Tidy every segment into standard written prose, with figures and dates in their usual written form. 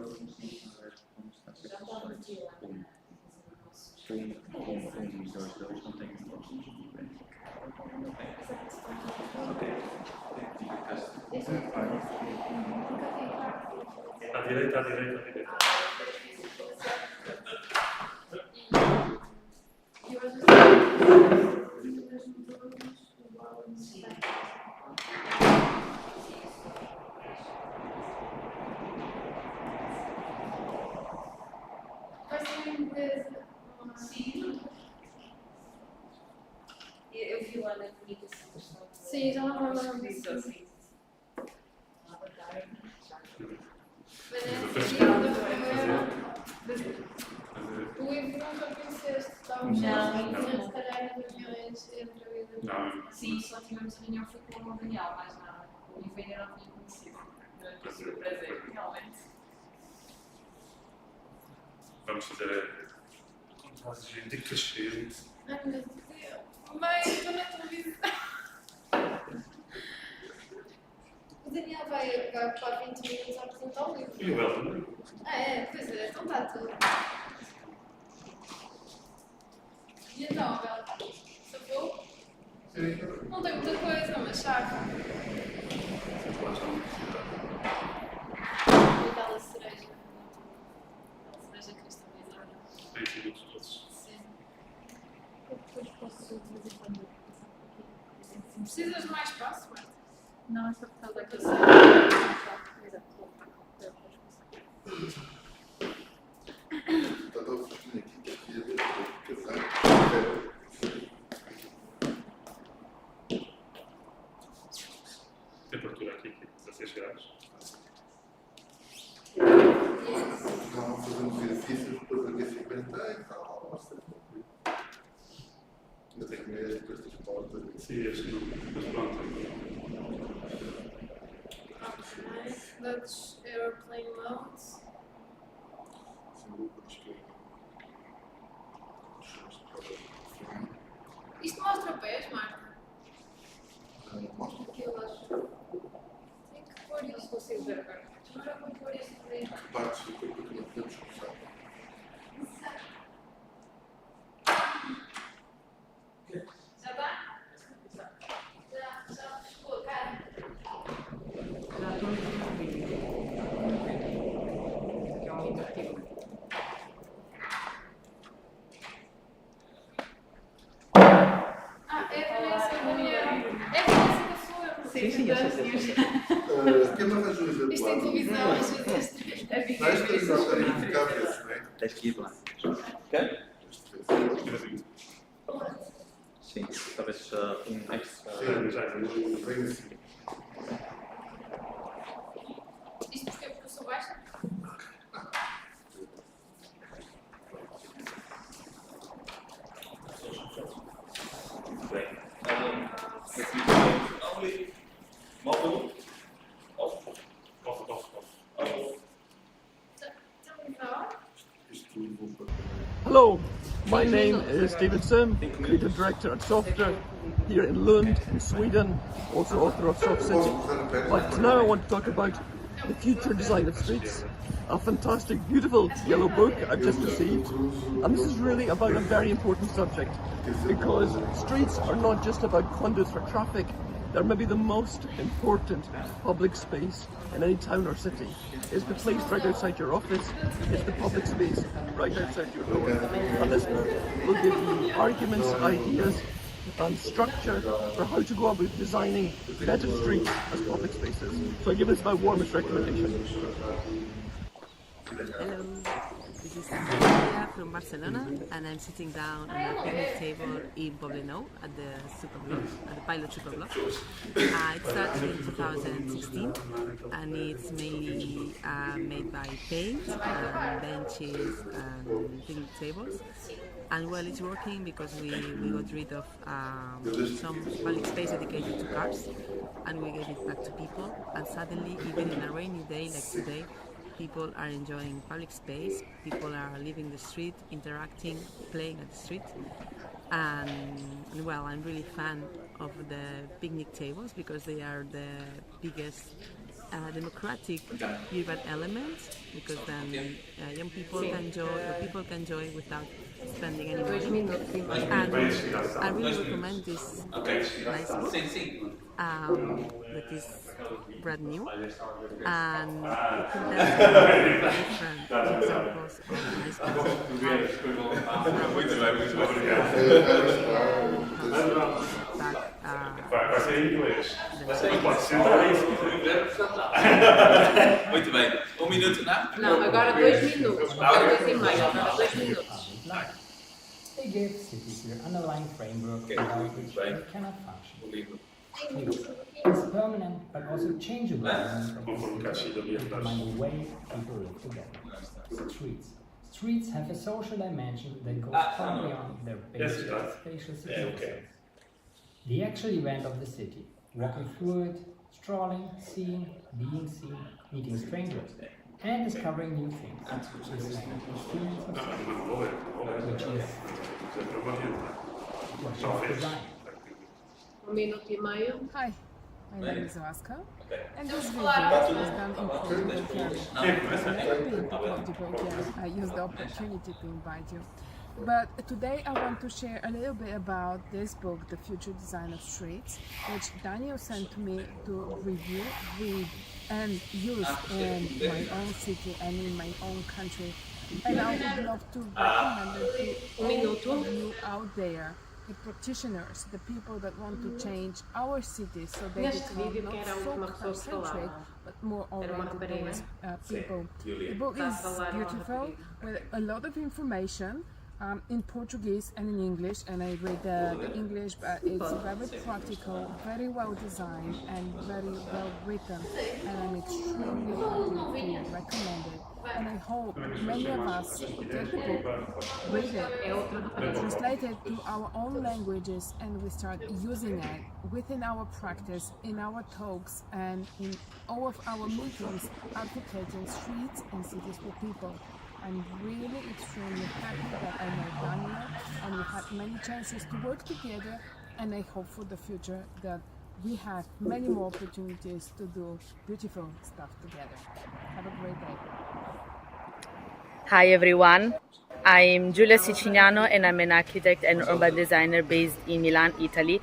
À direita, à direita, à direita. Vai ser em inglês. Sim. Eu vi lá na comunicação. Sim, já não me lembro disso. Sim. O livro nunca conheceste, estávamos na Catarina de Minhões entre a vida. Não. Sim, só tivemos a reunião, foi com o Daniel, mais nada. O Oliveira não tinha conhecido. Não tive o prazer, realmente. Vamos fazer a contagem de cachê. Ai meu Deus. Mãe, estou na televisão. O Daniel vai ocupar 20 minutos a apresentar o livro. E o Bel também. Ah, é? Pois é, então está tudo. E então, Abel? Safou? Não tem muita coisa, mas sabe. E aquela cereja. Aquela cereja cristalizada. 20 minutos todos. Sim. Eu depois posso de vez em quando passar por aqui. Precisas de mais espaço, Marta? Não, é só por causa Para daquilo. passar. Exato, vou depois passar. Está todo fresquinho aqui, que aqui é casar. Temperatura aqui, 16 graus. Não, fazemos exercícios depois daqui a 50 e tal. Eu tenho medo com estas portas. Sim, acho que não. Mas pronto. Ok. That's airplane mode. Isto mostra pés, Marta? Mostra Que eu acho. Tem que pôr isto. Não consigo ver agora. Agora vou pôr isto por aí. partes do corpo que não podemos começar. Já está? Já ficou, cara. Já estou no vídeo. Que é um interativo. Ah, é a Vanessa Daniel. É a Vanessa da Floema. Sim, eu sei. Quem me arranjou isso? Isto tem televisão, às vezes. Mas tem que estar verificável, não é? Tens que ir lá. Ok? Sim, talvez um extra. Sim, já vem assim. Isto porque eu sou baixa? Bem. Móvel. Hello, my name is David Sim, creative director at Software here in Lund, in Sweden, also author of Soft City. But now I want to talk about the future design of streets, a fantastic, beautiful yellow book I've just received. And this is really about a very important subject, because streets are not just about conduits for traffic, they're maybe the most important public space in any town or city. It's the place right outside your office, it's the public space right outside your door. And this book will give you arguments, ideas and structure for how to go about designing better streets as public spaces. So I give this my warmest recommendation. Hello, this is Breia from Barcelona, and I'm sitting down on a picnic table in Poblenou at the Superblock, at the pilot Superblock. It started in 2016, and it's mainly made by paint, benches, and picnic tables. And well, it's working because we got rid of some public space dedicated to cars, and we gave it back to people. And suddenly, even in a rainy day like today, people are enjoying public space, people are leaving the street, interacting, playing at the street. And well, I'm really fan of the picnic tables because they are the biggest democratic urban element, because then young people can join, or people can join without spending any money. And I really recommend this nice book that is brand new, and it contains different examples of nice Vai ser em inglês. Pode ser Muito bem. Minuto, não? Não, agora 2 minutos. Agora 2,5. Agora 2 minutos. They give cities their underlying framework without which they cannot function. It's permanent but also changeable element of the city to determine the way people live together. Streets have a social dimension that goes far beyond their basic spatial significance. The actual event of the city, walking through it, strolling, seeing, being seen, meeting strangers, and discovering new things, is an experience of city, which is what is design. 1 minuto e meio. Hi, my name is Vasca, and this video is done in Porto-LONDON. I used the opportunity to invite you. But today I want to share a little bit about this book, The Future Design of Streets, which Daniel sent to me to review, read, and use in my own city and in my own country. And I would love to recommend it to all of you out there, the practitioners, the people that want to change our cities so they become not so car-centric but more oriented towards people. The book is beautiful with a lot of information in Portuguese and in English, and I read the English, but it's very practical, very well designed and very well written, and I'm extremely happy to recommend it. And I hope many of us get the book, read it, translate it to our own languages, and we start using it within our practice, in our talks, and in all of our meetings, advocating streets and cities for people. I'm really extremely happy that I met Daniel, and we had many chances to work together, and I hope for the future that we have many more opportunities to do beautiful stuff together. Have a great day. Hi everyone, I'm Giulia Siciliano and I'm an architect and urban designer based in Milan, Italy.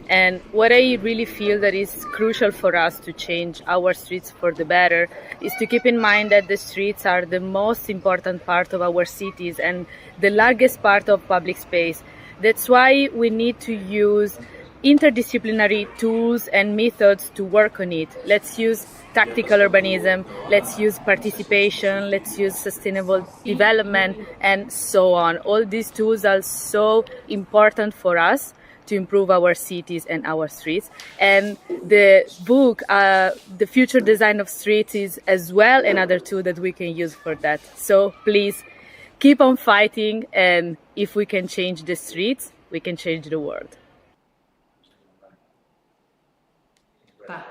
And what I really feel that is crucial for us to change our streets for the better is to keep in mind that the streets are the most important part of our cities and the largest part of public space. That's why we need to use interdisciplinary tools and methods to work on it. Let's use tactical urbanism, let's use participation, let's use sustainable development, and so on. All these tools are so important for us to improve our cities and our streets. And the book, The Future Design of Streets, is as well another tool that we can use for that. So please keep on fighting, and if we can change the streets, we can change the world. Tá,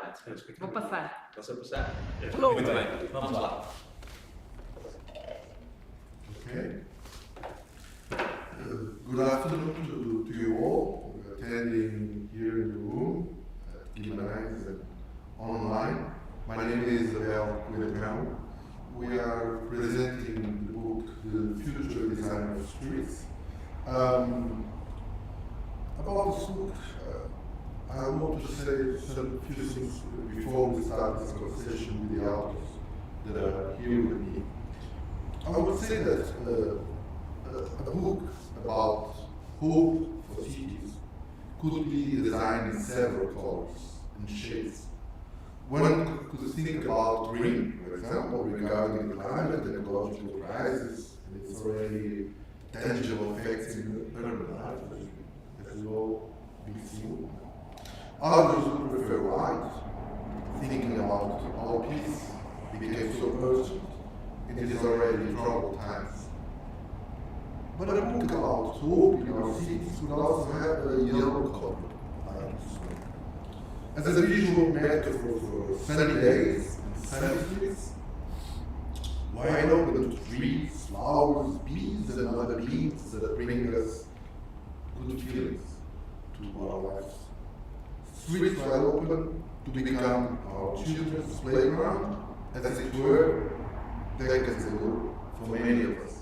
vou passar. Posso passar? Hello. Muito bem, vamos lá. Okay. Good afternoon to you all attending here in the room, Guimarães and online. My name is Abel Coentrão. We are presenting the book, The Future Design of Streets. About this book, I want to say some few things before we start this conversation with the authors that are here with me. I would say that a book about hope for cities could be designed in several colors and shades. One could think about green, for example, regarding the climate and ecological crisis, and its already tangible effects in urban life, as we all be seen. Others would prefer white, thinking about how peace became so urgent in these already troubled times. But a book about hope in our cities would also have a yellow color, as a visual metaphor for sunny days and sunny streets, wide open trees, flowers, bees, and other beings that bring us good feelings to our lives. streets wide open to become our children's playground, as it were, decades ago, for many of us.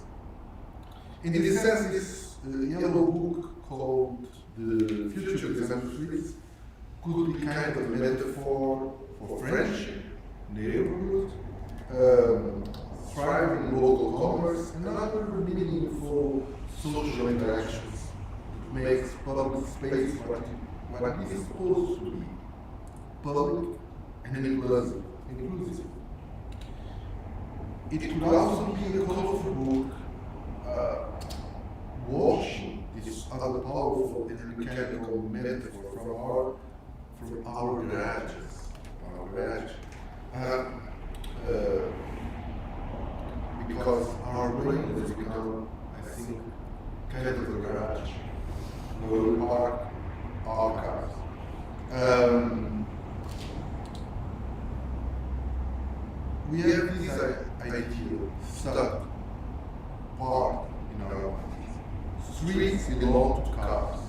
In this sense, this yellow book called The Future Design of Streets could be kind of a metaphor for friendship, neighborhood, thriving local commerce, and other meaningful social interactions that makes public space what it is supposed to be, public and inclusive. It could also be a colorful book washing this other powerful and mechanical metaphor from our garages. Because our brain has become, I think, kind of a garage where we park our cars. We have this idea stuck, parked in our minds. Streets belong to cars.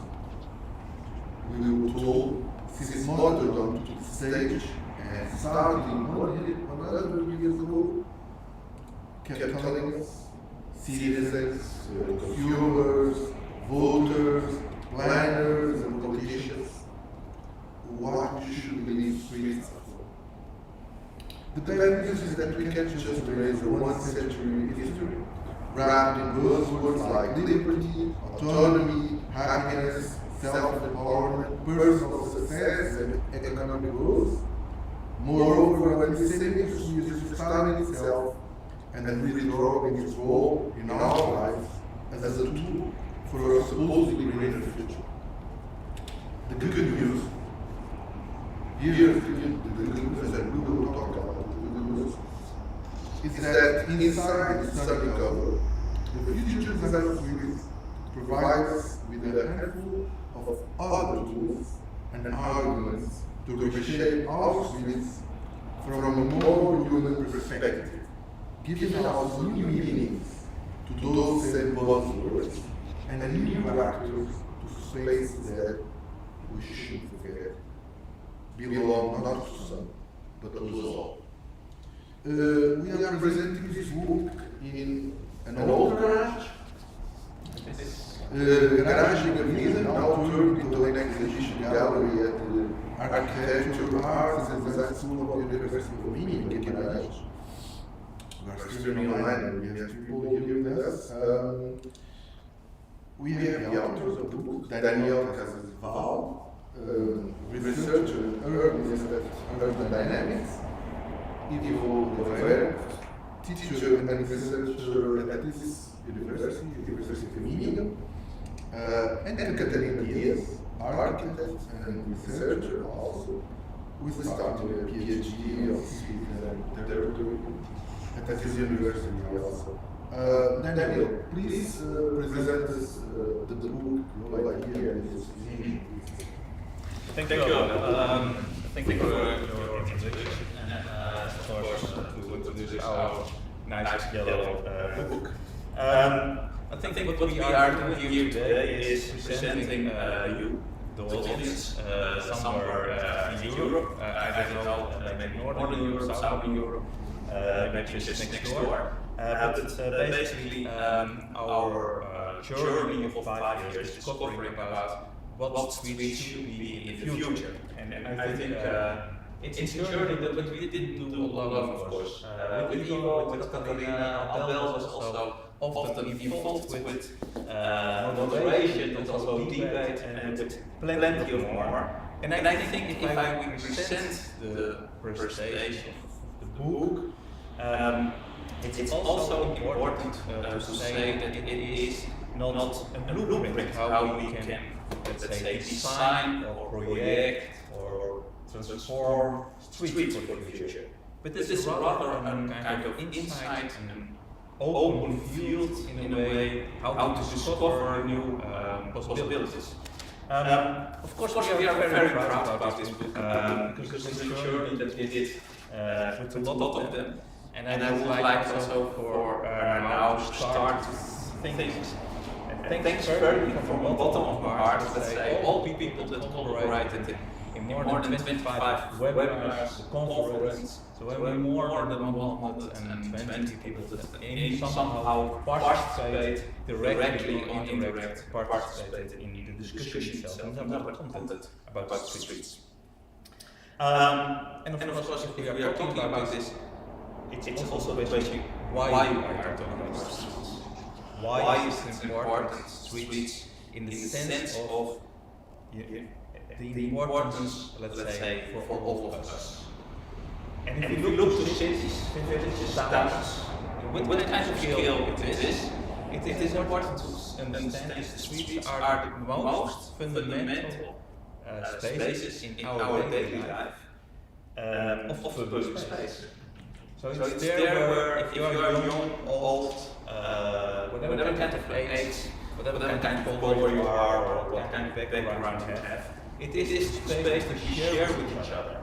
We were told since modern to the stage and starting 100 years ago, kept telling us, citizens, consumers, voters, planners, and politicians, what we should believe streets are for. The bad news is that we can't just erase a 1-century history, wrapped in buzzwords like liberty, autonomy, happiness, self-empowerment, personal success, and economic growth. Moreover, when the same industry is restarting itself and then withdrawing its role in our lives as a tool for a supposedly greener future. The good news, here the good news, and we will talk about the good news, is that inside the study cover, the future design of streets provides us with a handful of other tools and arguments to reshape our streets from a more human perspective, giving us new meanings to those same buzzwords and new actors to spaces that we shouldn't forget belong not to some, but to us all. We are presenting this book in an old garage. Garage in Oliveira, now turned into an exhibition gallery at the Architecture, Arts and Design School of the University of Minho, Guimarães. We are streaming online and we have people here with us. We have the authors of the book, Casas-Valle, researcher in urban dynamics, Abel Coentrão, teacher and researcher at this University of Minho, and Catarina, architect and researcher also, who started a PhD of cities and territory at this university also. Daniel, please present us the book, your idea and its vision. Thank you. Thank you for your introduction and of course to introduce our nice yellow book. I think what we are doing here today is presenting you, the audience, somewhere in Europe. I don't know, maybe Northern Europe, Southern Europe, maybe just next door. But basically our journey of 5 years is covering about what streets should be in the future. And I think it's a journey that we didn't do alone, of course. With Ivo, with Catarina, Abel was also often involved with moderation, but also debate, and with plenty of more. And I think if I present the presentation of the book, it's also important to say that it is not a blueprint how we can, let's say, design or project or transform streets for the future. But this is rather a kind of insight and an open field in a way how to discover new possibilities. Of course, we are very proud about this book because it's a journey that we did with a lot of them. And I would like also for now to start to think. Thanks very much from the bottom of my heart, let's say, all people that collaborated in more than 25 webinars, conferences. So when we're more than 120 people that aim somehow participate directly or indirectly participate in the discussion itself and develop content about the streets. And of course, if we are talking about this, it's also basically why we are talking about streets. Why is it important, streets, in the sense of the importance, let's say, for all of us. And if you look to cities, villages, towns, what kind of scale it is important to understand that the streets are the most fundamental spaces in our daily life of public space. So it's there where, if you are young, old, whatever kind of age, whatever kind of color you are, or what kind of background you have, it is a space to share with each other.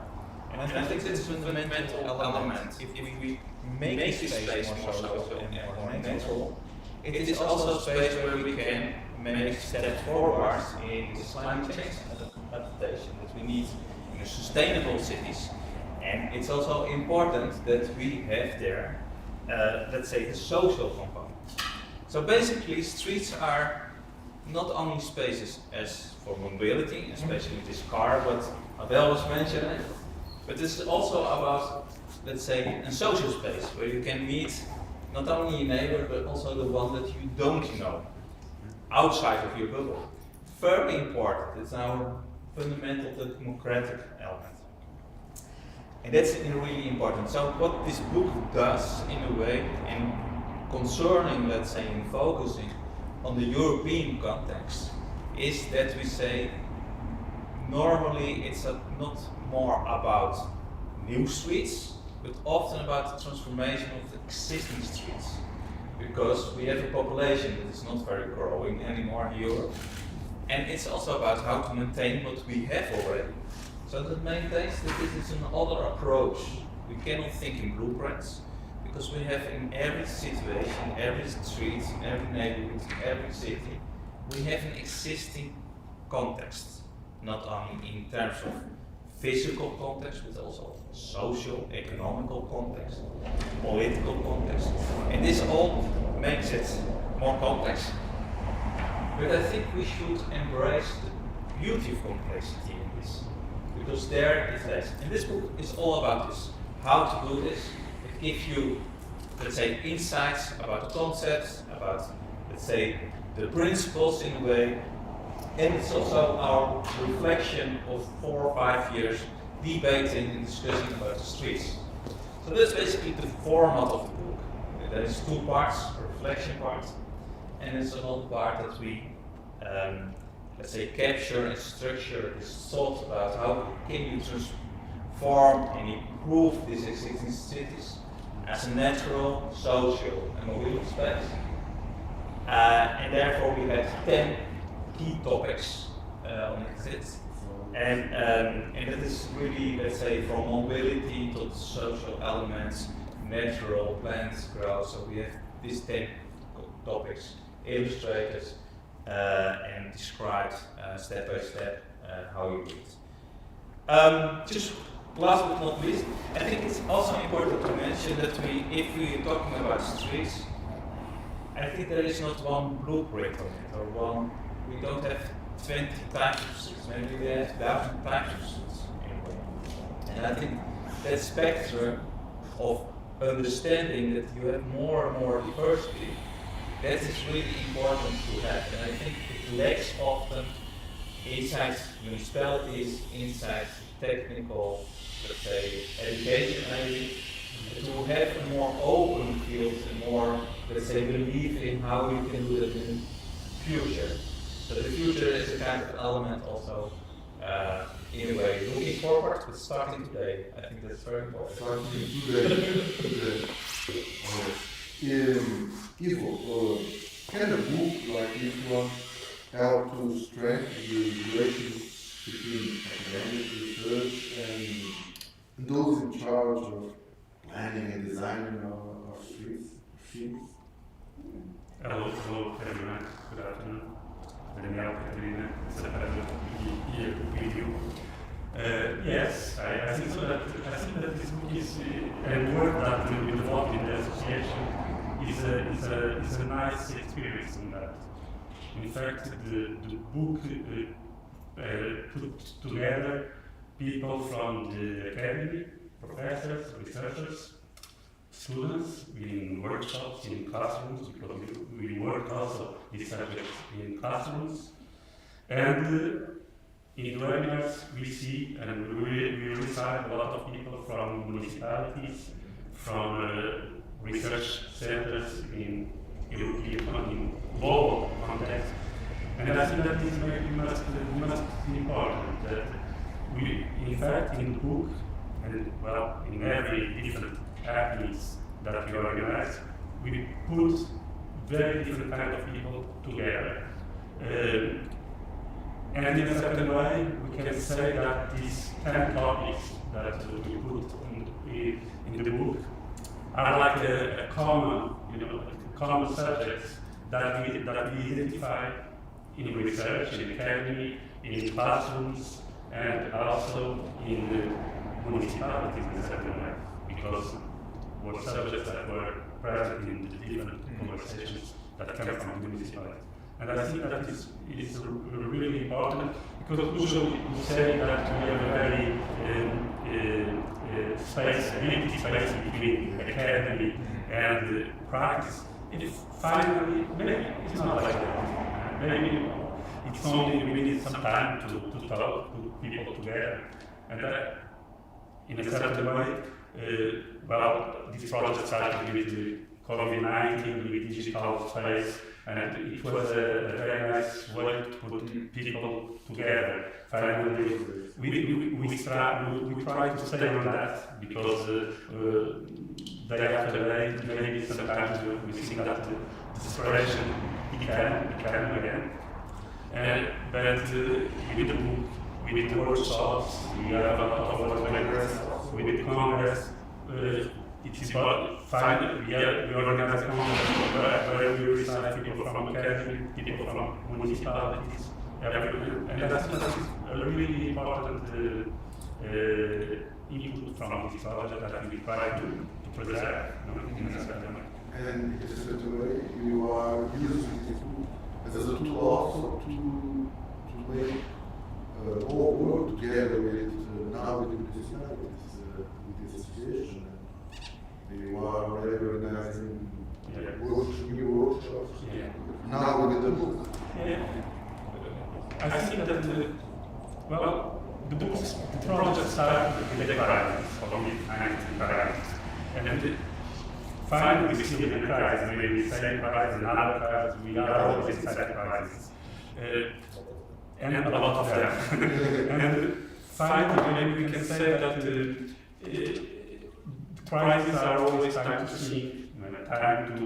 And I think this is a fundamental element. If we make a space more social and more natural, it is also a space where we can make steps forward in this climate change adaptation that we need in sustainable cities. And it's also important that we have there, let's say, the social component. So basically, streets are not only spaces as for mobility, especially this car, what Abel was mentioning, but it's also about, let's say, a social space where you can meet not only your neighbor, but also the one that you don't know, outside of your bubble. Very important, it's our fundamental democratic element. And that's really important. So what this book does, in a way, and concerning, let's say, in focusing on the European context, is that we say, normally it's not more about new streets, but often about the transformation of the existing streets. Because we have a population that is not very growing anymore in Europe. And it's also about how to maintain what we have already. So that maintains that this is another approach. We cannot think in blueprints, because we have in every situation, every street, every neighborhood, every city, we have an existing context. Not only in terms of physical context, but also social, economical context, political context. And this all makes it more complex. But I think we should embrace the beauty of complexity in this. Because there is less. And this book is all about this. How to do this. It gives you, let's say, insights about the concepts, about, let's say, the principles in a way. And it's also our reflection of 4 or 5 years debating and discussing about the streets. So that's basically the format of the book. There is 2 parts, a reflection part, and it's another part that we let's say, capture and structure this thought about how can you transform and improve these existing cities as a natural, social and mobile space. And therefore we had 10 key topics on it. And that is really, let's say, from mobility to social elements, natural, plants, growth. So we have these 10 topics illustrated and described step by step how you do it. Just last but not least, I think it's also important to mention that if we are talking about streets, I think there is not one blueprint on it, or we don't have 20 types of streets, maybe we have 1,000 types of streets anyway. And I think that spectrum of understanding that you have more and more diversity, that is really important to have, and I think it lacks often inside municipalities, inside technical, let's say, education maybe, to have a more open field and more, let's say, belief in how we can do that in the future. So the future is a kind of element also, in a way, looking forward, but starting today. I think that's very important. Starting today. Ivo, can a book like this one help to strengthen the relations between academic research and those in charge of planning and designing our streets? Hello, Catarina. Good afternoon. Daniel, Catarina. It's a pleasure to be here with you. Yes, I think so. I think that this book is a work that we developed in the association is a nice experience in that. In fact, the book put together people from the academy, professors, researchers, students in workshops, in classrooms, because we work also these subjects in classrooms. And in the webinars we see and we receive a lot of people from municipalities, from research centers in European, in global context. And I think that is very must important that we, in fact, in the book, and well, in every different activities that we organize, we put very different kind of people together. And in a certain way, we can say that these 10 topics that we put in the book are like a common, common subjects that we identify in research, in academy, in classrooms, and also in the municipalities in a certain way, because were subjects that were present in the different conversations that come from the municipality. And I think that is really important, because usually we say that we have a very empty space between academy and practice. If finally, maybe it's not like that. Maybe it's only we need some time to talk, to people together. And in a certain way, well, this project started with COVID-19, with digital space, and it was a very nice way to put people together. Finally, we try to stay on that, because day after day, maybe sometimes we see that the desperation can again. But with the book, with the workshops, we have a lot of workshops, with the Congress, it is about finally we organize a Congress where we receive people from academy, people from municipalities, and that's a really important input from this project that we try to preserve. And in a certain way, you are using this book as a tool also to make more work together with now with the municipalities, with the association. You are already organizing new workshops. Now with the book. I think that the project started with the crisis of COVID-19 crisis, and finally we still in a crisis, maybe the same crisis, another crisis, we are always inside crisis, and a lot of them. And finally maybe we can say that crises are always time to think, time to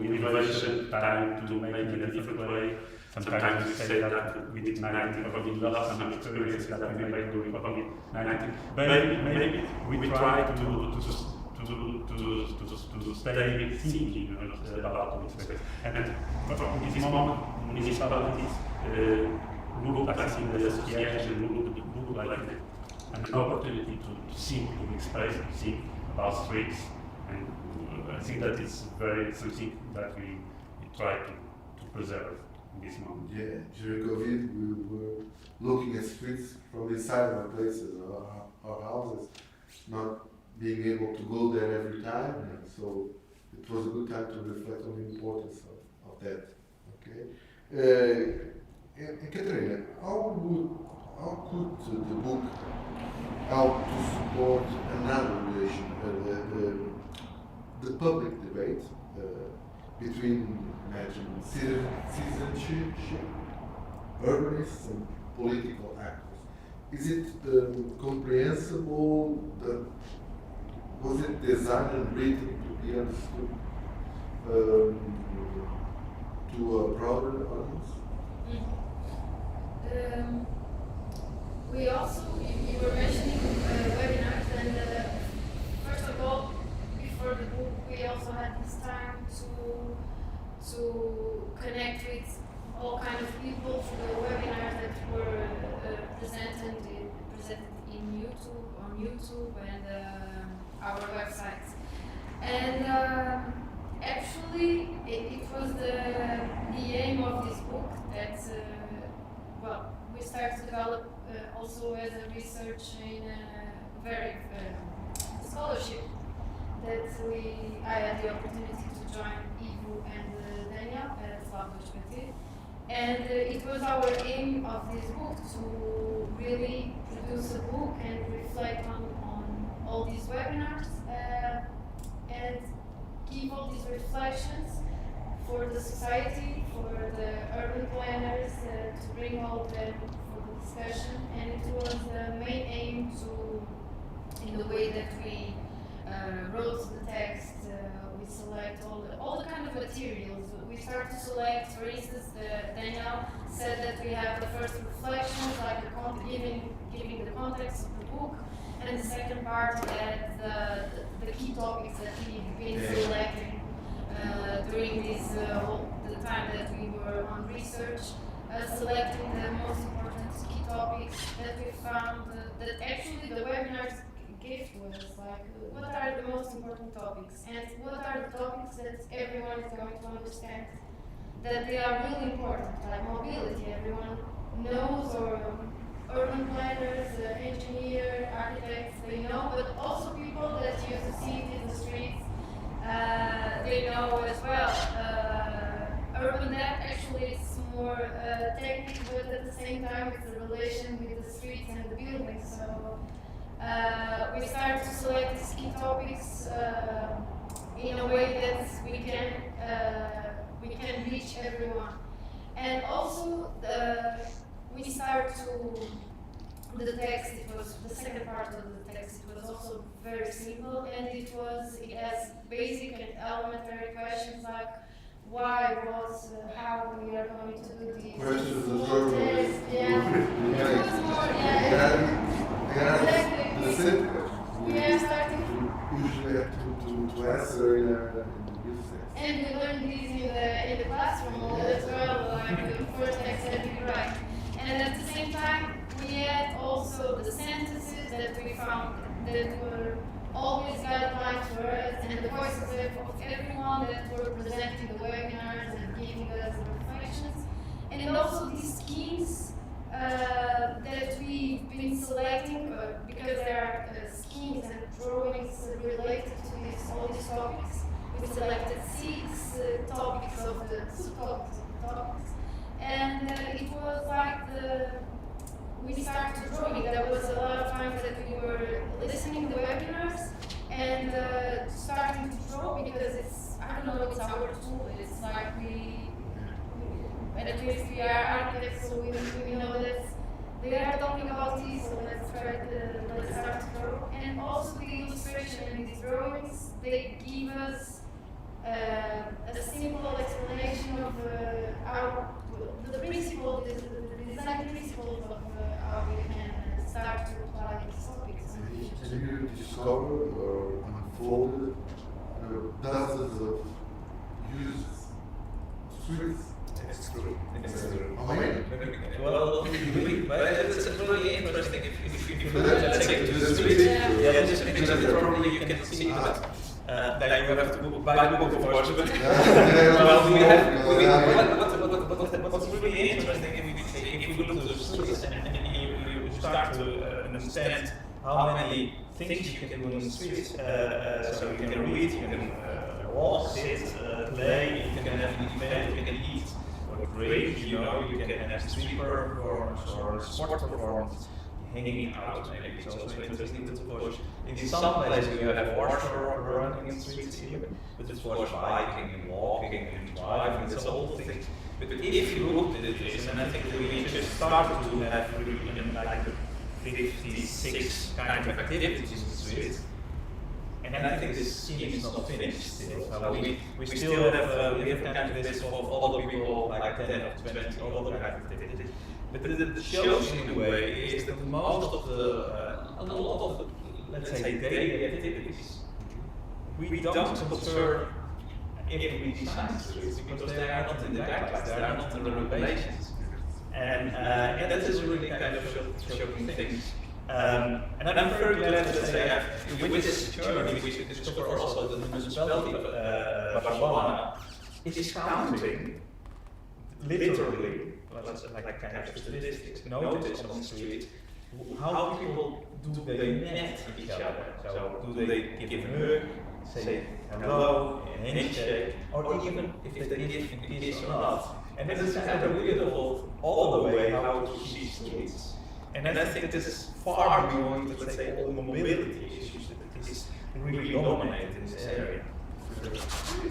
innovation, time to make it in a different way. Sometimes we say that with COVID-19 we lost some experiences that we made during COVID-19. Maybe we try to stay thinking about this. And in this moment, municipalities look at the association, look like an opportunity to think, to express, to think about streets. And I think that is something that we try to preserve in this moment. Yeah, during COVID, we were looking at streets from inside our places, our houses, not being able to go there every time, and so it was a good time to reflect on the importance of that. Okay, and Catarina, how could the book help to support another relation, the public debate between, imagine, citizenship, urbanists, and political actors? Is it comprehensible? Was it designed and written to be understood to a broader audience? We also, you were mentioning webinars, and first of all, before the book, we also had this time to connect with all kinds of people through the webinars that were presented YouTube and our websites. And actually, it was the aim of this book that, well, we started to develop also as a research in very scholarship that I had the opportunity to join Ivo and Daniel at BRUSSELS-BORDEAUX-BERLIN. And it was our aim of this book to really produce a book and reflect on all these webinars and give all these reflections for the society, for the urban planners, to bring all of them for the discussion. And it was the main aim to, in the way that we wrote the text, we select all the kind of materials. We start to select, for instance, Daniel said that we have the first reflections, like giving the context of the book, and the second part that the key topics that we've been selecting during this the time that we were on research, selecting the most important key topics that we found that actually the webinars gave to us, like what are the most important topics and what are the topics that everyone is going to understand, that they are really important, like mobility, everyone knows, or urban planners, engineers, architects, they know, but also people that use the cities, the streets, they know as well. Urban depth actually is more technical, but at the same time it's a relation with the streets and the buildings. So we start to select these key topics in a way that we can reach everyone. And also we start to the text. It was the second part of the text. It was also very simple, and it has basic and elementary questions like why, was, how we are going to do this. Questions of journalists. Exactly. The same question. We are starting. Usually have to answer in the business. And we learned this in the classroom as well, like the first text that we write. And at the same time, we had also the sentences that we found that were always guidelines for us, and the voices of everyone that were presenting the webinars and giving us the reflections. And also these schemes that we've been selecting, because there are schemes and drawings related to all these topics. We selected 6 topics of the subtopics of the topics. And it was like we started drawing. There was a lot of times that we were listening to the webinars and starting to draw, because it's our tool. It's like at least we are architects, so we know that they are talking about this, so let's start to draw. And also the illustration and these drawings, they give us a simple explanation of the principles, the design principles of how we can start to apply these topics. Have you discovered or unfolded dozens of uses of streets? It's true. How many? Well, but it's really interesting if you look Let's at the street. Yeah, just because probably you can see that. Then you have to buy the book, of course. But what's really interesting if you look at the streets and you start to understand how many things you can do in the streets. So you can read, you can walk, sit, play, you can have an event, you can eat. Great, you can have street performance or sport performance, hanging out. Maybe it's also interesting to watch. In some places you have horse running in the streets here, but it's for biking and walking and driving. It's a whole thing. But if you look at this, and I think that we just started to have really like 56 kind of activities in the streets. And I think this scheme is not finished still. So we still have we have kind of list of other people, like 10 or 20 other kind of activities. But the shows in a way is that most of a lot of let's say daily activities we don't observe if we design streets, because they are not in the guidelines, they are not in the regulations. And that is really kind of shocking things. And I'm very glad to say with this journey we discover also that the municipality of Barcelona is counting, literally, like kind of statistics, notice on the street, how people do they net each other. So do they give a hug, say hello, a handshake, or even if they give a kiss or not. And this is kind of beautiful all the way how to see streets. And I think this is far beyond, let's say, all the mobility issues that is really dominating in this area.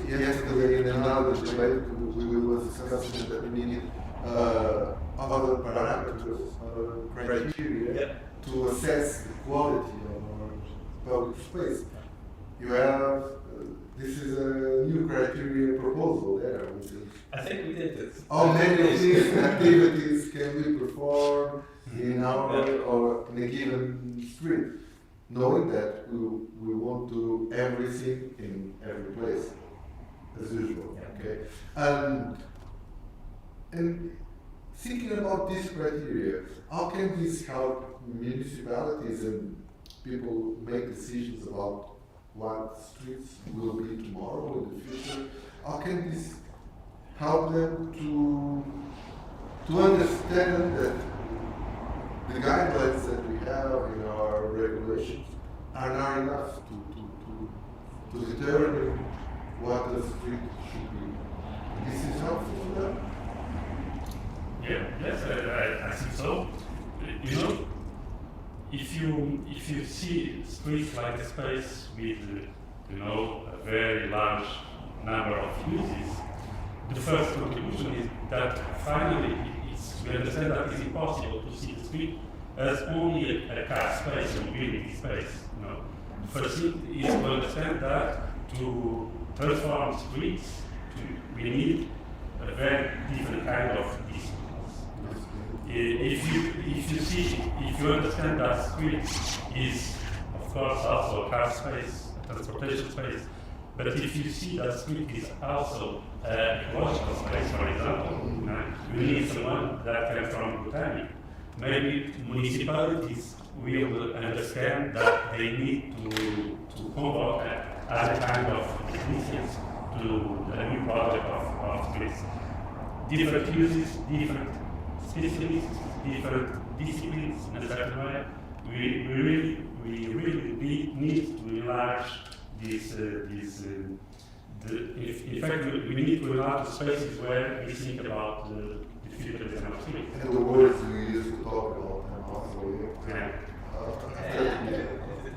Yesterday in another debate, we were discussing that we need other parameters, other criteria to assess the quality of our public space. You have, this is a new criteria proposal there, which is I think we did this. how many of these activities can we perform in our or in a given street, knowing that we won't do everything in every place as usual. Okay, and thinking about these criteria, how can this help municipalities and people make decisions about what streets will be tomorrow in the future? How can this help them to understand that the guidelines that we have in our regulations are not enough to determine what the street should be? This is helpful for them? Yes, I think so. You know, if you see streets like a space with, a very large number of uses, the first contribution is that finally we understand that it's impossible to see the street as only a car space or building space. The first thing is to understand that to transform streets, we need a very different kind of disciplines. If you understand that street is, of course, also a car space, a transportation space, but if you see that street is also ecological space, for example, you need someone that comes from botany. Maybe municipalities will understand that they need to convoke other kind of technicians to the new project of streets. Different uses, different specialists, different disciplines in a certain way. We really need to enlarge this. In fact, we need to enlarge the spaces where we think about the future design of streets. And the words we used to talk about them also.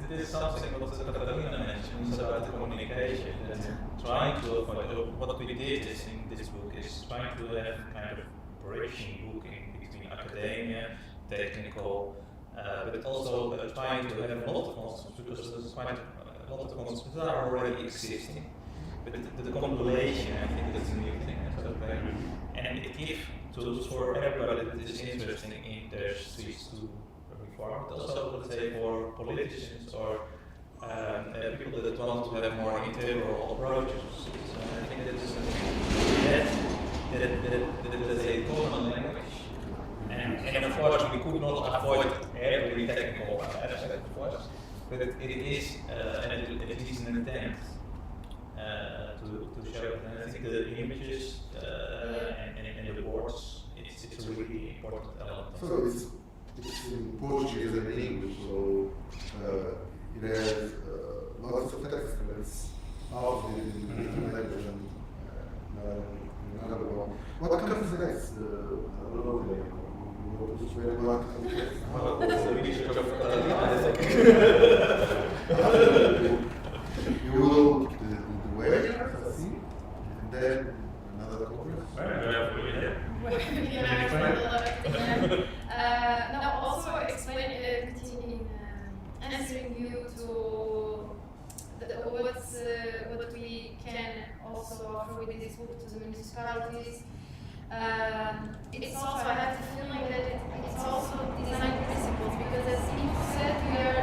This is something what Catarina mentioned about the communication, and trying to avoid, what we did is in this book is trying to have kind of bridging booking between academia, technical, but also trying to have a lot of concepts, because there's quite a lot of concepts that are already existing. But the compilation, I think that's a new thing, and it gives tools for everybody that is interested in their streets to reform, but also, let's say, for politicians or people that want to have more integral approaches. So I think that is that's a common language. And of course, we could not avoid every technical aspect, of course, but it is at least an attempt to show it. And I think the images and the boards, it's a really important element. So it's in Portuguese and English, so it has lots of text, and it's out in language and another one. What comes next? I don't know. You will the webinar, I think, and then another conference. No, also continuing answering you to what we can also offer with this book to the municipalities. It's also, I have the feeling that it's also design principles, because as you said, we are,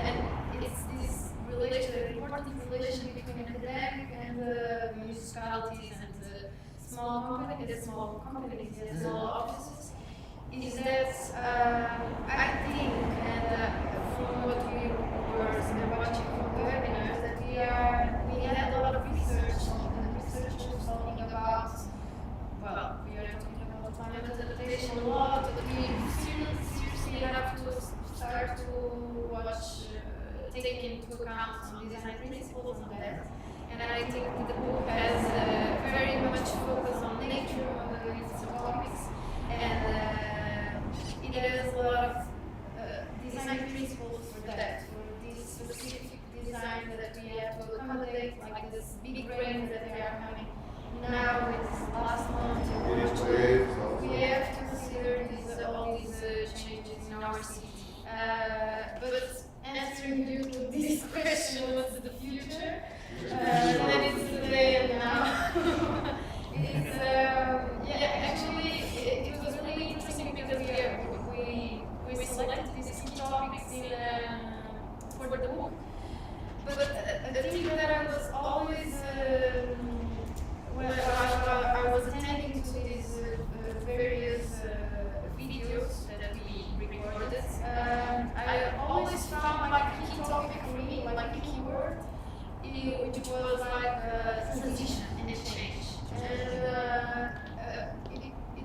and it's this relation, important relation between academic and municipalities and small companies and small offices. is that I think, and from what we were watching from the webinars, that we had a lot of research and researchers talking about, well, we are talking about climate adaptation a lot, but we seriously have to start to watch, take into account some design principles on that. And I think the book has very much focus on nature, on the topics, and it has a lot of design principles for that, for this specific design that we have to accommodate, like this big rain that we are having now with this last month. We have to consider all these changes in our city. But answering you to this question, what's the future? Then it's today and now. It's actually it was really interesting because we selected these key topics for the book. But the thing that I was always when I was attending to these various videos that we recorded, I always found like a key topic for me, like a key word, which was like transition and change. And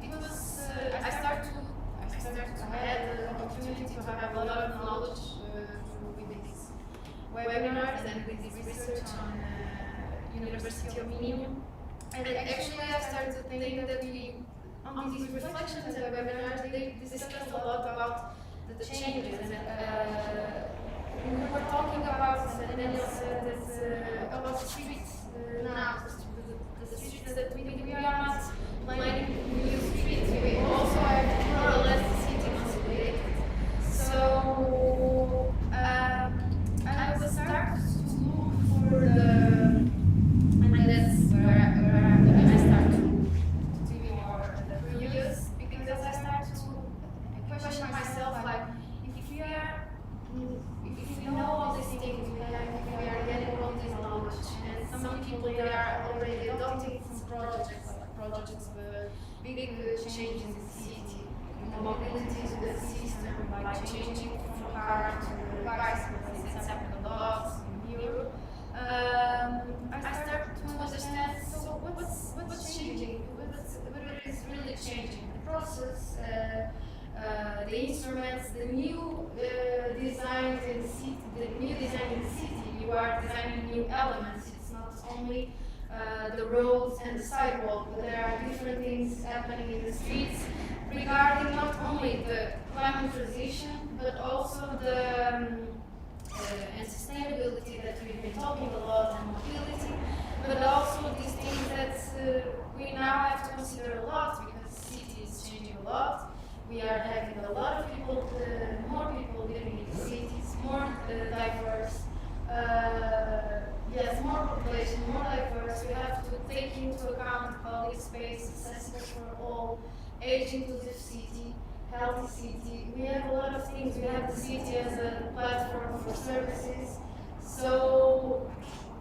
it was I had the opportunity to have a lot of knowledge with these webinars and with this research on University of Minho. And actually I started to think that on these reflections and webinars, they discussed a lot about the changes. And we were talking about, and Daniel said that about streets now, the streets that we are not planning new streets, we also have more or less the city consolidated. So I was starting to look for and that's where I start to be more curious, because I start to question myself, like, if we know all these things, if we are getting all this knowledge, and some people they are already adopting some projects, like projects of big changes in the city, mobility to the system, like changing from car to bicycle, it's happened a lot in Europe. I start to understand, so what's changing? What is really changing? The process, the instruments, the new designs in the city, the new design in the city. You are designing new elements. It's not only the roads and the sidewalk, but there are different things happening in the streets regarding not only the climate transition, but also the and sustainability that we've been talking a lot, and mobility, but also these things that we now have to consider a lot, because the city is changing a lot. We are having a lot of people, more people living in the cities, more diverse. Yes, more population, more diverse. We have to take into account public space, accessible for all, age-inclusive city, healthy city. We have a lot of things. We have the city as a platform for services. So,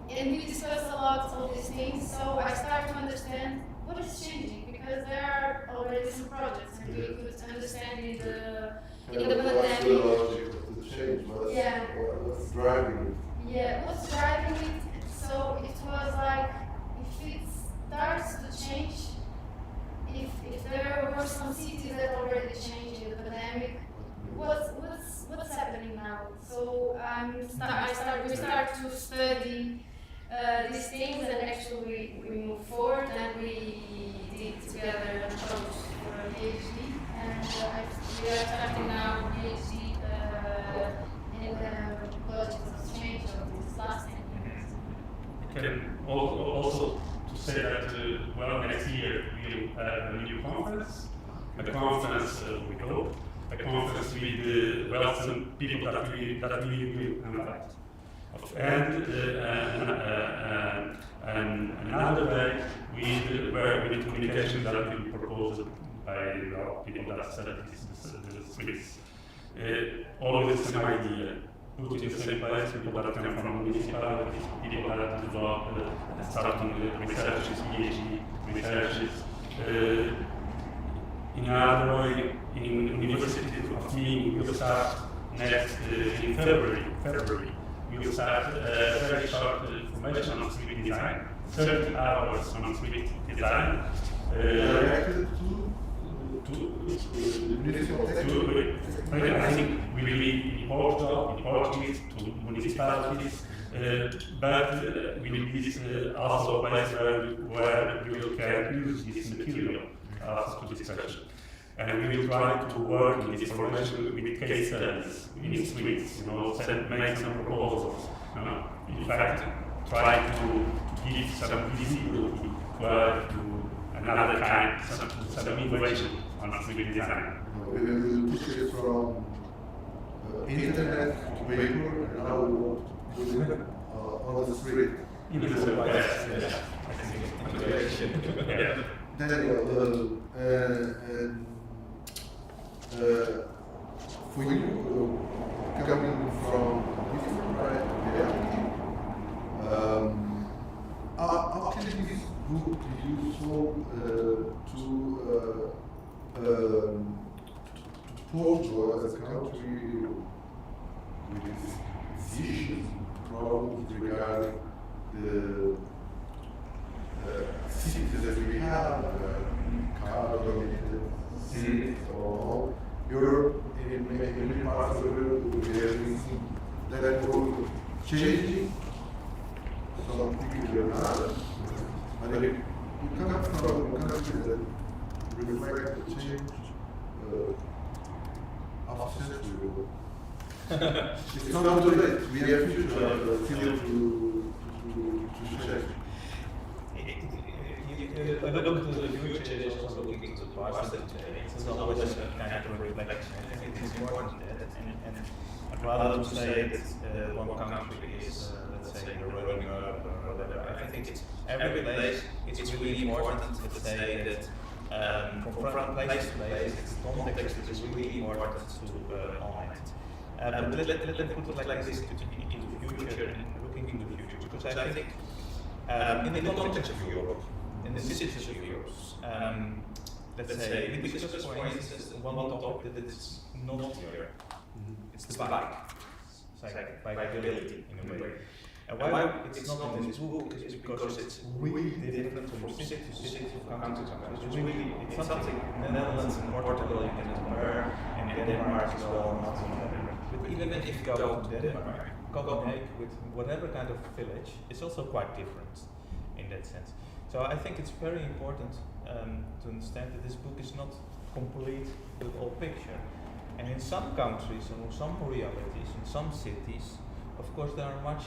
and we discuss a lot of these things. So I start to understand what is changing, because there are already some projects, and we could understand in the pandemic. What's the logic of the change? What's driving it? Yeah, what's driving it? So it was like, if it starts to change, if there were some cities that already changed in the pandemic, what's happening now? So we start to study these things, and actually we move forward, and we did together an approach for a PhD, and we are starting now a PhD in the political change of this last 10 years. Can also to say that next year we'll have a new conference, a conference with hope, a conference with some people that we will invite. And another way with communication that will be proposed by the people that study the Swiss. Always the same idea, put in the same place people that come from municipalities, people that develop, starting researches, PhD researches. In another way, in University of Minho, we'll start next in February. We'll start a very short formation on street design, 30 hours on street design. Directed I think we will be in Portuguese, to municipalities, but we will be also a place where we can use this material to discussion. And we will try to work in this formation with case studies in streets, make some proposals. In fact, try to give some visibility to another kind, some innovation on street design. We will push it from internet to paper, and now we want to put it on the street. Daniel, for you, coming from different reality, how can this book be useful to Portugal as a country with its issues, problems regarding the cities that we have, car-dominated cities, or Europe, in many parts of the world, we have seen that world changing, some people are not. But if you come from a country that reflects the change of century, it's not too late. We have future still to shape. When I look to the future, is also looking to the past and today. It's always a kind of reflection. I think it's important that, and rather to say that one country is, let's say, running up or whatever. I think it's every place. It's really important to say that from place to place, the context is really important to own it. But let's put it like this into the future and looking into the future, because I think in the context of Europe, in the cities of Europe, let's say, we discuss, for instance, one topic that is not here. It's the bike. It's like bikeability in a way. And why it's not in this book is because it's really different from city to city, from country to country. It's really, it's something in the Netherlands and Portugal you can compare, and Denmark as well, not in Denmark. But even if you go to Denmark, Copenhagen with whatever kind of village, it's also quite different in that sense. So I think it's very important to understand that this book is not complete with all picture. And in some countries and some realities, in some cities, of course there are much,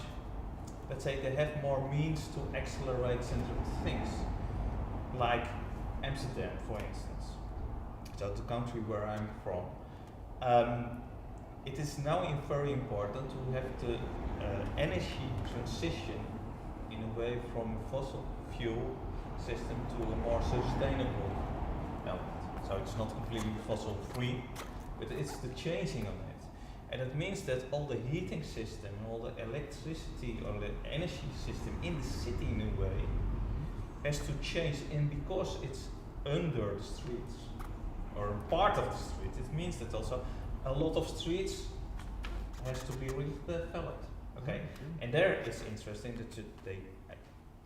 let's say they have more means to accelerate certain things. Like Amsterdam, for instance. So the country where I'm from. It is now very important to have the energy transition in a way from a fossil fuel system to a more sustainable element. So it's not completely fossil free, but it's the changing of it. And it means that all the heating system, all the electricity or the energy system in the city in a way has to change, and because it's under the streets or part of the street, it means that also a lot of streets has to be redeveloped. Okay, and there it's interesting that they,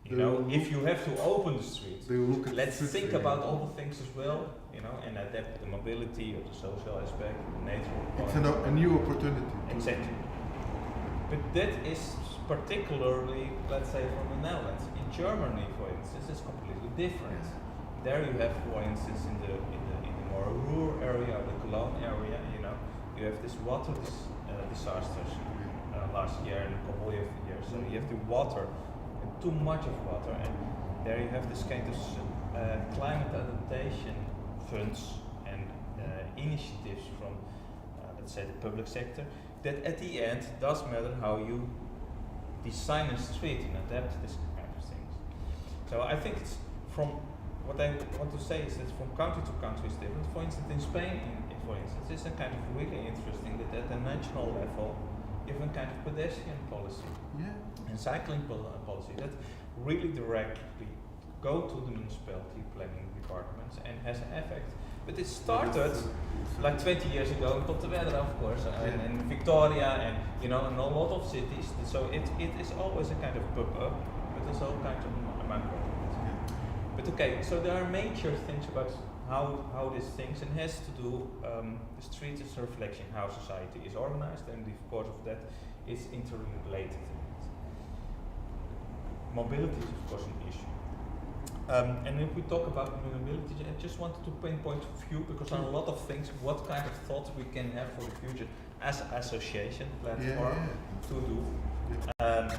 you know, if you have to open the streets, let's think about all the things as well, you know, and adapt the mobility or the social aspect, the natural quality. It's a new opportunity. Exactly. But that is particularly, let's say, from the Netherlands. In Germany, for instance, it's completely different. There you have, for instance, in the more rural area, the Cologne area, you know, you have this water disasters last year and a couple of years. So you have the water, and too much of water, and there you have this kind of climate adaptation funds and initiatives from, let's say, the public sector, that at the end does matter how you design a street and adapt this kind of things. So I think it's from, what I want to say is that from country to country is different. For instance, in Spain, for instance, it's a kind of really interesting that at the national level, even kind of pedestrian policy and cycling policy that really directly go to the municipality planning departments and has an effect But it started like 20 years ago in Pontevedra, of course, and Victoria, and in a lot of cities. So it is always a kind of pop-up, but there's all kinds of macro. But okay, so there are major things about how these things, and has to do, the street is a reflection how society is organized, and of course of that is interrelated. Mobility is of course an issue. And if we talk about mobility, I just wanted to pinpoint a few, because there are a lot of things, what kind of thoughts we can have for the future as an association platform to do.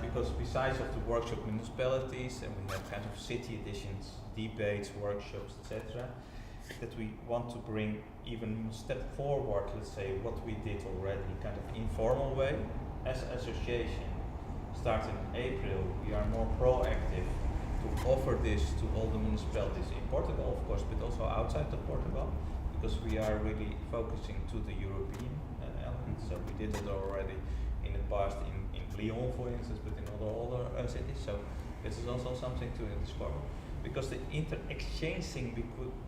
Because besides of the workshop municipalities, and we have kind of city editions, debates, workshops, etc., that we want to bring even a step forward, let's say, what we did already, kind of informal way, as an association. Starting April, we are more proactive to offer this to all the municipalities in Portugal, of course, but also outside of Portugal, because we are really focusing to the European element. So we did it already in the past in Lyon, for instance, but in other cities. So this is also something to discover, because the inter-exchanging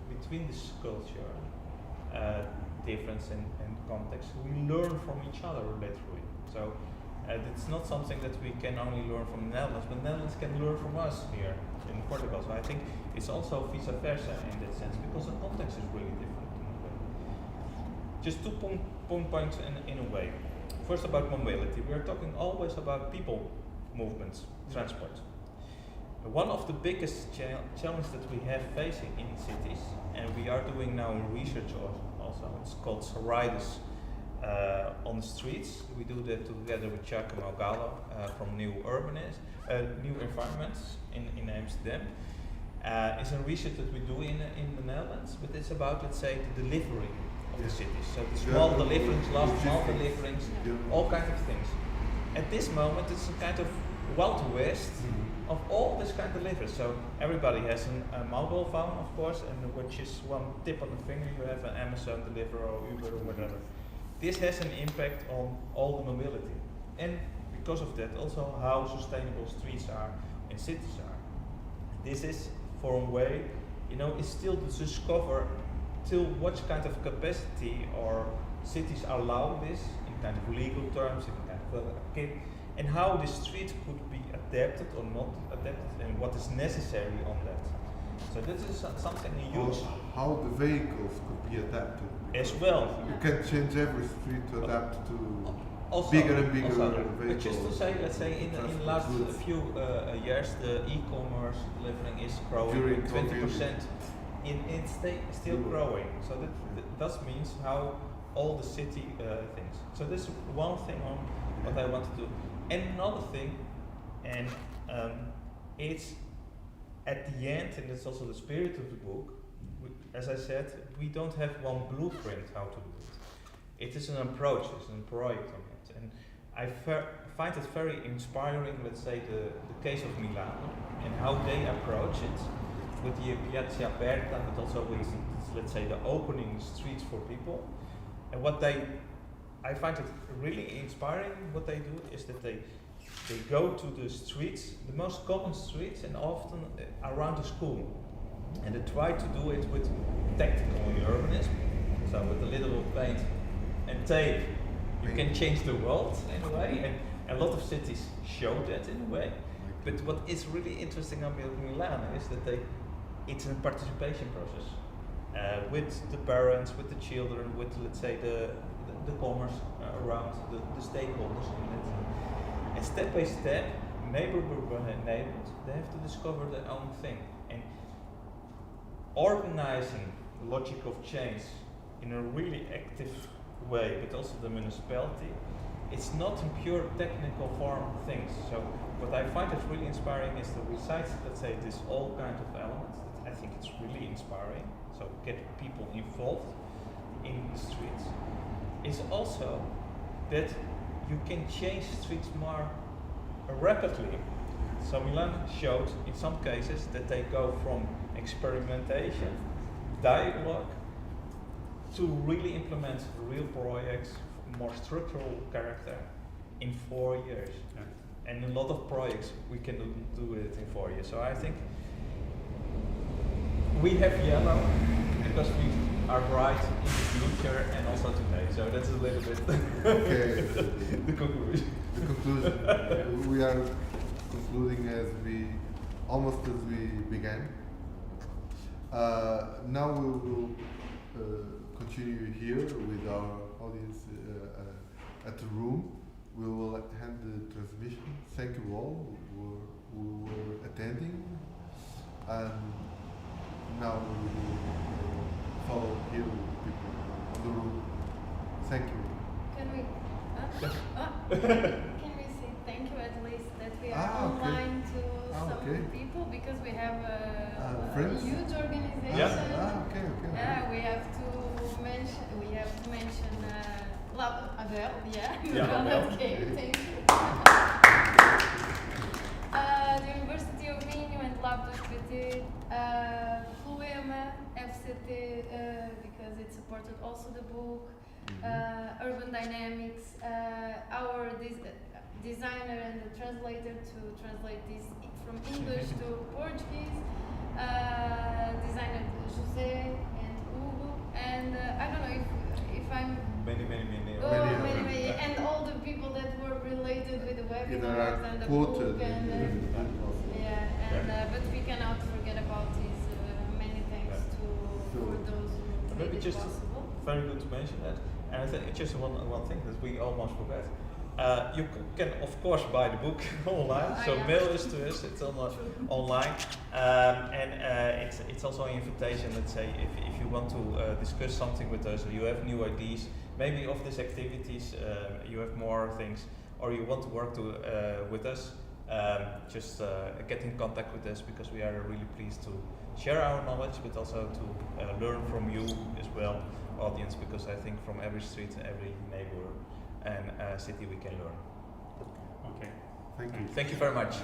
between this culture, difference and context, we learn from each other literally. So it's not something that we can only learn from the Netherlands, but the Netherlands can learn from us here in Portugal. So I think it's also vice versa in that sense, because the context is really different in a way. Just 2 points in a way. First, about mobility. We are talking always about people movements, transport. One of the biggest challenges that we have facing in cities, and we are doing now research also, it's called riders on the streets. We do that together with Giacomo Gallo from New Environments in Amsterdam. It's a research that we do in the Netherlands, but it's about, let's say, the delivery of the cities. So the small deliverings, last mile deliverings, all kinds of things. At this moment, it's a kind of Wild West of all this kind of delivery. So everybody has a mobile phone, of course, and which is one tip on the finger, you have an Amazon delivery or Uber or whatever. This has an impact on all the mobility, and because of that, also how sustainable streets are and cities are. This is, for a way, it's still to discover till what kind of capacity or cities allow this in kind of legal terms, in kind of and how the street could be adapted or not adapted, and what is necessary on that. So this is something huge. How the vehicles could be adapted. As well. You can change every street to adapt to also, bigger and bigger vehicles. But just to say, let's say in the last few years, the e-commerce delivering is growing 20%. It's still growing. So that means how all the city things. So this is one thing on what I want to do. And another thing, and it's at the end, and it's also the spirit of the book, as I said, we don't have one blueprint how to do it. It is an approach, it's a project on it. And I find it very inspiring, let's say, the case of Milan, and how they approach it with the Piazza Aperta, but also with, let's say, the opening streets for people. And I find it really inspiring. What they do is that they go to the streets, the most common streets, and often around the school. And they try to do it with tactical urbanism. So with a little paint and tape, you can change the world in a way. And a lot of cities show that in a way. But what is really interesting about Milan is that it's a participation process with the parents, with the children, with, let's say, the commerce around, the stakeholders in it. And step by step, neighbor by neighbor, they have to discover their own thing. And organizing the logic of change in a really active way, but also the municipality, it's not in pure technical form things. So what I find is really inspiring is that besides, let's say, this all kind of elements, that I think it's really inspiring. So get people involved in the streets. Is also that you can change streets more rapidly. So Milan showed in some cases that they go from experimentation, dialogue, to really implement real projects, more structural character in 4 years. Yeah. And a lot of projects we can do it in 4 years. So I think we have yellow because we are bright in the future and also today. So that's a little bit Okay. the conclusion. The conclusion. We are concluding almost as we began. Now we will continue here with our audience at the room. We will end the transmission. Thank you all who were attending. And now we will follow here with the people on the room. Thank you. Can we? Can we say thank you at least that we are online to some people, because we have a huge organization. Yeah. We have to mention Abel. Yeah. Okay, thank you. The University of Minho and Lab dos PT, Floema, FCT, because it supported also the book, Urban Dynamics, our designer and the translator to translate this from English to Portuguese, designer Jose and Hugo, and I don't know if I'm many, and all the people that were related with the webinars and the book but we cannot forget about these many thanks for those who made maybe it just possible. very good to mention that, and I think it's just one thing that we almost forgot. You can of course buy the book online, so mail us to us, it's online, and it's also an invitation. Let's say if you want to discuss something with us, or you have new ideas, maybe of these activities, you have more things, or you want to work with us, just get in contact with us, because we are really pleased to share our knowledge, but also to learn from you as well, audience, because I think from every street and every neighbor and city we can learn. Okay. Thank you. Thank you very much.